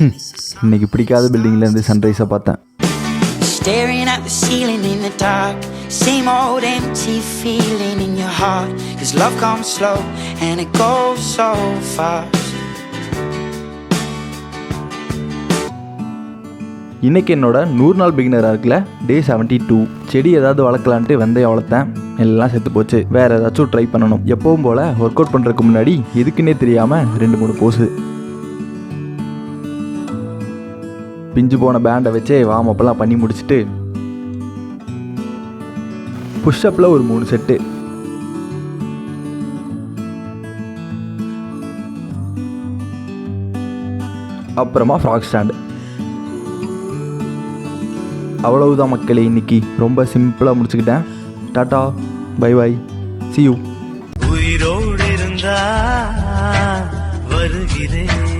இன்னைக்கு பிடிக்காத பில்டிங்லேருந்து சன்ரைஸை பார்த்தேன். Staring at the ceiling in the dark, same old empty feeling in your heart, 'cause love comes slow and it goes so fast. இன்றைக்கி என்னோட 100 நாள் பிகினராக இருக்குல்ல, டே 72. செடி ஏதாவது வளர்க்கலான்ட்டு வெந்தயம் வளர்த்தேன், எல்லாம் செத்து போச்சு. வேறு ஏதாச்சும் ட்ரை பண்ணணும். எப்பவும் போல் ஒர்க் அவுட் பண்ணுறதுக்கு முன்னாடி எதுக்குன்னே தெரியாமல் 2-3 போஸு. பிஞ்சு போன பேண்டை வச்சே வார்மப்பெல்லாம் பண்ணி முடிச்சுட்டு புஷ்அப்பில் ஒரு 3 செட்டு. அப்புறமா ஃப்ராக் ஸ்டாண்டு. அவ்வளவுதான் மக்களே, இன்னைக்கு ரொம்ப சிம்பிளாக முடிச்சுக்கிட்டேன். Tata, bye bye, see you. உயிரோடு இருந்தா வருகிறேன்.